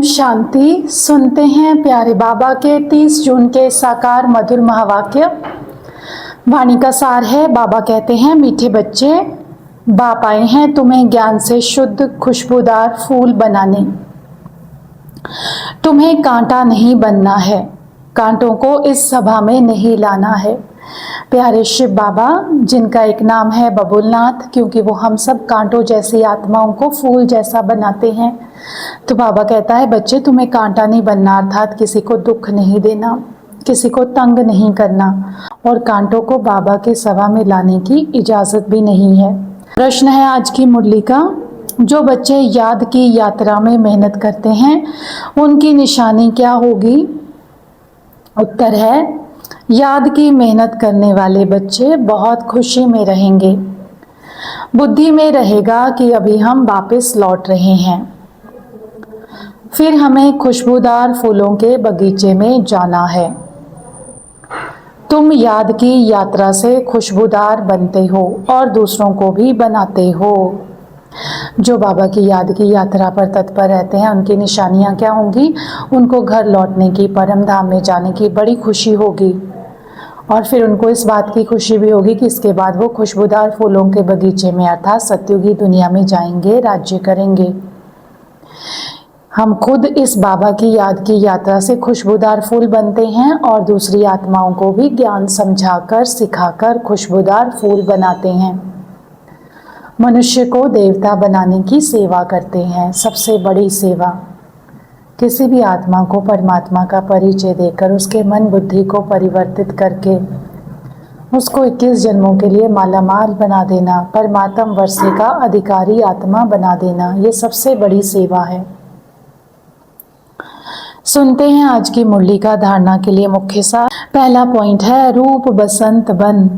शांति। सुनते हैं प्यारे बाबा के 30 जून के साकार मधुर महावाक्य। वाणी का सार है, बाबा कहते हैं, मीठे बच्चे, बाप आए हैं तुम्हें ज्ञान से शुद्ध खुशबूदार फूल बनाने। तुम्हें कांटा नहीं बनना है, कांटों को इस सभा में नहीं लाना है। प्यारे शिव बाबा, जिनका एक नाम है बबुलनाथ, क्योंकि वो हम सब कांटों जैसी आत्माओं को फूल जैसा बनाते हैं। तो बाबा कहता है, बच्चे तुम्हें कांटा नहीं बनना, अर्थात किसी को दुख नहीं देना, किसी को तंग नहीं करना, और कांटों को बाबा की सभा में लाने की इजाजत भी नहीं है। प्रश्न है आज की मुरली का, जो बच्चे याद की यात्रा में मेहनत करते हैं उनकी निशानी क्या होगी? उत्तर है, याद की मेहनत करने वाले बच्चे बहुत खुशी में रहेंगे। बुद्धि में रहेगा कि अभी हम वापस लौट रहे हैं, फिर हमें खुशबूदार फूलों के बगीचे में जाना है। तुम याद की यात्रा से खुशबूदार बनते हो और दूसरों को भी बनाते हो। जो बाबा की याद की यात्रा पर तत्पर रहते हैं उनकी निशानियां क्या होंगी? उनको घर लौटने की, परम धाम में जाने की बड़ी खुशी होगी, और फिर उनको इस बात की खुशी भी होगी कि इसके बाद वो खुशबूदार फूलों के बगीचे में अर्थात सत्युगी दुनिया में जाएंगे, राज्य करेंगे। हम खुद इस बाबा की याद की यात्रा से खुशबूदार फूल बनते हैं और दूसरी आत्माओं को भी ज्ञान समझाकर, सिखाकर खुशबूदार फूल बनाते हैं। मनुष्य को देवता बनाने की सेवा करते हैं, सबसे बड़ी सेवा। किसी भी आत्मा को परमात्मा का परिचय देकर उसके मन बुद्धि को परिवर्तित करके उसको 21 जन्मों के लिए मालामाल बना देना, परमात्म वर्षे का अधिकारी आत्मा बना देना, ये सबसे बड़ी सेवा है। सुनते हैं आज की मुरली का धारणा के लिए मुख्य सार। पहला पॉइंट है, रूप बसंत बन,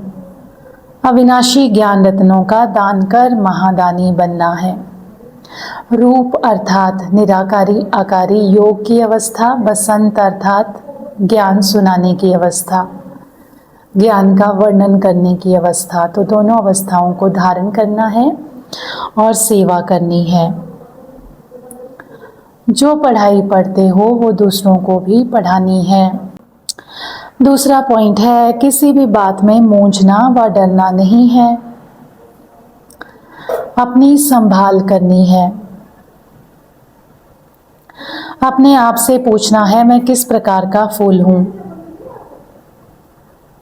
अविनाशी ज्ञान रत्नों का दान कर महादानी बनना है। रूप अर्थात निराकारी आकारी योग की अवस्था, बसंत अर्थात ज्ञान सुनाने की अवस्था, ज्ञान का वर्णन करने की अवस्था। तो दोनों अवस्थाओं को धारण करना है और सेवा करनी है। जो पढ़ाई पढ़ते हो वो दूसरों को भी पढ़ानी है। दूसरा पॉइंट है, किसी भी बात में मूंझना व डरना नहीं है, अपनी संभाल करनी है। अपने आप से पूछना है, मैं किस प्रकार का फूल हूं?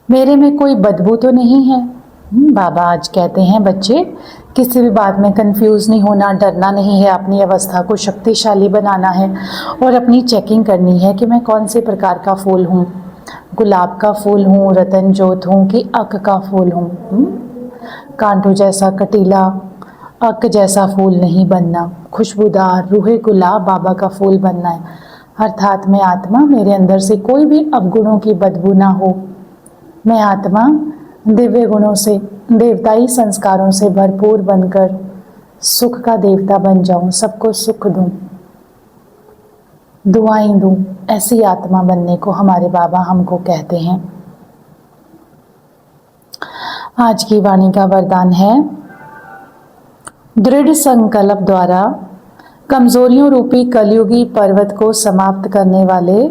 मेरे में कोई बदबू तो नहीं है? बाबा आज कहते हैं, बच्चे किसी भी बात में कंफ्यूज नहीं होना, डरना नहीं है, अपनी अवस्था को शक्तिशाली बनाना है और अपनी चेकिंग करनी है कि मैं कौन से प्रकार का फूल हूँ। गुलाब का फूल हूँ, रतन जोत हूँ कि अक का फूल हूँ? कांटों जैसा कटीला अक जैसा फूल नहीं बनना, खुशबूदार रूहे गुलाब बाबा का फूल बनना है। अर्थात मैं आत्मा, मेरे अंदर से कोई भी अवगुणों की बदबू ना हो। मैं आत्मा दिव्य गुणों से, देवताई संस्कारों से भरपूर बनकर सुख का देवता बन जाऊं, सबको सुख दूं, दुआएं दूं। ऐसी आत्मा बनने को हमारे बाबा हमको कहते हैं। आज की वाणी का वरदान है, दृढ़ संकल्प द्वारा कमजोरियों रूपी कलयुगी पर्वत को समाप्त करने वाले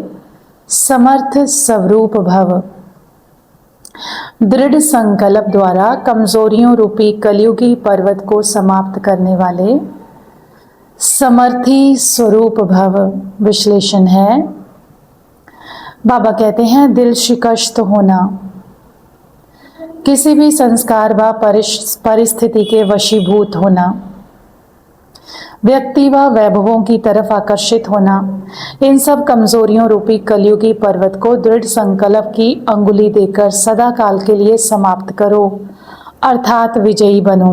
समर्थ स्वरूप भव। दृढ़ संकल्प द्वारा कमजोरियों रूपी कलयुगी पर्वत को समाप्त करने वाले समर्थी स्वरूप भव। विश्लेषण है, बाबा कहते हैं, दिल शिकस्त होना, किसी भी संस्कार व परिस्थिति के वशीभूत होना, व्यक्ति व वैभवों की तरफ आकर्षित होना, इन सब कमजोरियों रूपी कलयुगी पर्वत को दृढ़ संकल्प की अंगुली देकर सदा काल के लिए समाप्त करो, अर्थात विजयी बनो।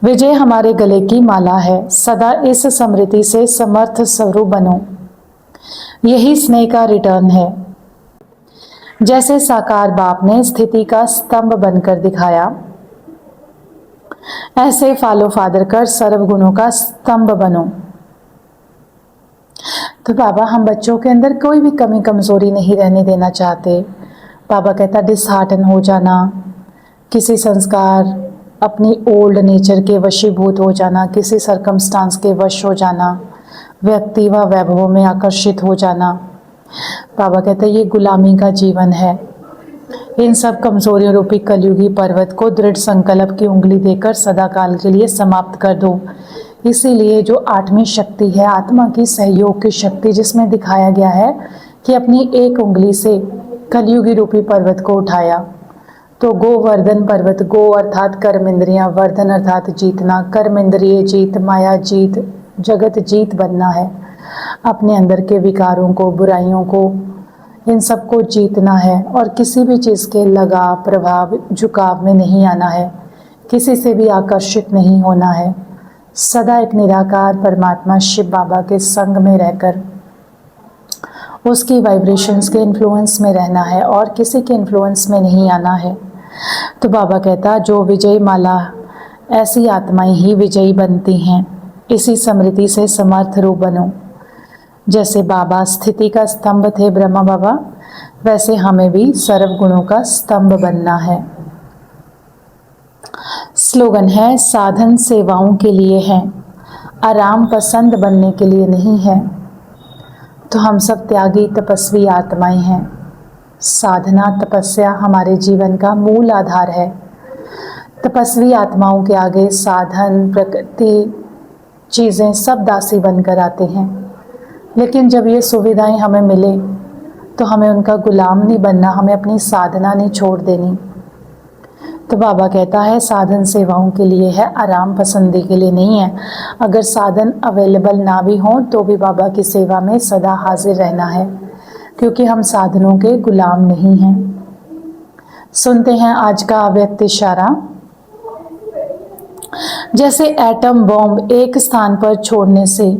विजय हमारे गले की माला है, सदा इस स्मृति से समर्थ स्वरूप बनो। यही स्नेह का रिटर्न है। जैसे साकार बाप ने स्थिति का स्तंभ बनकर दिखाया, ऐसे फॉलो फादर कर सर्व गुणों का स्तंभ बनो। तो बाबा हम बच्चों के अंदर कोई भी कमी कमजोरी नहीं रहने देना चाहते। बाबा कहता, डिसहार्टन हो जाना, किसी संस्कार, अपनी ओल्ड नेचर के वशीभूत हो जाना, किसी सरकमस्टांस के वश हो जाना, व्यक्ति व वैभवों में आकर्षित हो जाना। बाबा कहते हैं ये गुलामी का जीवन है। इन सब कमजोरियों रूपी कलयुगी पर्वत को दृढ़ संकल्प की उंगली देकर सदा काल के लिए समाप्त कर दो। इसीलिए जो आठवीं शक्ति है, आत्मा की सहयोग की शक्ति, जिसमें दिखाया गया है कि अपनी एक उंगली से कलयुगी रूपी पर्वत को उठाया। तो गोवर्धन पर्वत, गो अर्थात कर्म इंद्रियां, वर्धन अर्थात जीतना, कर्म इंद्रिय जीत, माया जीत, जगत जीत बनना है। अपने अंदर के विकारों को, बुराइयों को, इन सबको जीतना है और किसी भी चीज़ के लगाव, प्रभाव, झुकाव में नहीं आना है। किसी से भी आकर्षित नहीं होना है। सदा एक निराकार परमात्मा शिव बाबा के संग में रहकर उसकी वाइब्रेशंस के इन्फ्लुएंस में रहना है और किसी के इन्फ्लुएंस में नहीं आना है। तो बाबा कहता जो विजय माला, ऐसी आत्माएं ही विजयी बनती हैं। इसी स्मृति से समर्थ रूप बनो। जैसे बाबा स्थिति का स्तंभ थे ब्रह्मा बाबा, वैसे हमें भी सर्व गुणों का स्तंभ बनना है। स्लोगन है साधन सेवाओं के लिए है, आराम पसंद बनने के लिए नहीं है। तो हम सब त्यागी तपस्वी आत्माएं हैं। साधना तपस्या हमारे जीवन का मूल आधार है। तपस्वी आत्माओं के आगे साधन, प्रकृति, चीज़ें सब दासी बनकर आते हैं। लेकिन जब ये सुविधाएं हमें मिले तो हमें उनका गुलाम नहीं बनना, हमें अपनी साधना नहीं छोड़ देनी। तो बाबा कहता है साधन सेवाओं के लिए है, आराम पसंदी के लिए नहीं है। अगर साधन अवेलेबल ना भी हों तो भी बाबा की सेवा में सदा हाजिर रहना है, क्योंकि हम साधनों के गुलाम नहीं हैं। सुनते हैं आज का अव्यक्त इशारा। जैसे एटम बॉम्ब एक स्थान पर छोड़ने से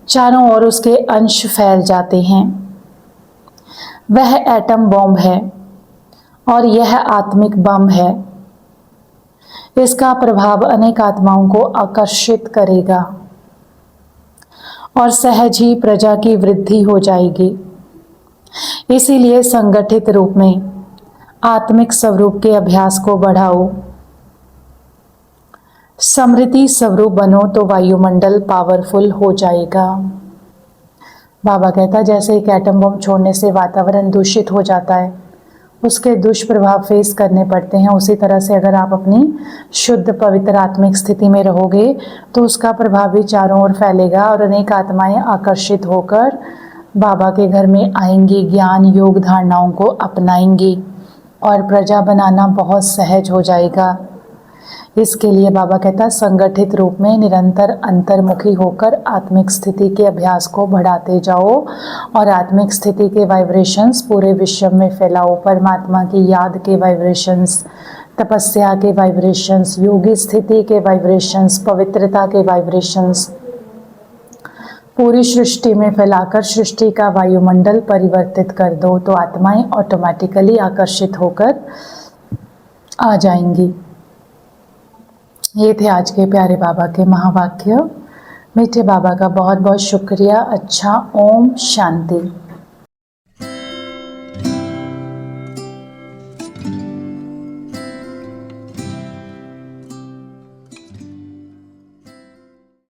चारों ओर उसके अंश फैल जाते हैं, वह एटम बॉम्ब है और यह आत्मिक बम है। इसका प्रभाव अनेक आत्माओं को आकर्षित करेगा और सहज ही प्रजा की वृद्धि हो जाएगी। इसीलिए संगठित रूप में आत्मिक स्वरूप के अभ्यास को बढ़ाओ। समृद्धि स्वरूप बनो तो वायुमंडल पावरफुल हो जाएगा। बाबा कहता जैसे एक एटम बम छोड़ने से वातावरण दूषित हो जाता है, उसके दुष्प्रभाव फेस करने पड़ते हैं, उसी तरह से अगर आप अपनी शुद्ध पवित्र आत्मिक स्थिति में रहोगे तो उसका प्रभाव भी चारों ओर फैलेगा और अनेक आत्माएं आकर्षित होकर बाबा के घर में आएंगी, ज्ञान योग धारणाओं को अपनाएंगी और प्रजा बनाना बहुत सहज हो जाएगा। इसके लिए बाबा कहता है संगठित रूप में निरंतर अंतर्मुखी होकर आत्मिक स्थिति के अभ्यास को बढ़ाते जाओ और आत्मिक स्थिति के वाइब्रेशंस पूरे विश्व में फैलाओ। परमात्मा की याद के वाइब्रेशंस, तपस्या के वाइब्रेशंस, योगी स्थिति के वाइब्रेशंस, पवित्रता के वाइब्रेशंस पूरी सृष्टि में फैलाकर सृष्टि का वायुमंडल परिवर्तित कर दो, तो आत्माएं ऑटोमेटिकली आकर्षित होकर आ जाएंगी। ये थे आज के प्यारे बाबा के महावाक्य। मीठे बाबा का बहुत बहुत शुक्रिया। अच्छा, ओम शांति।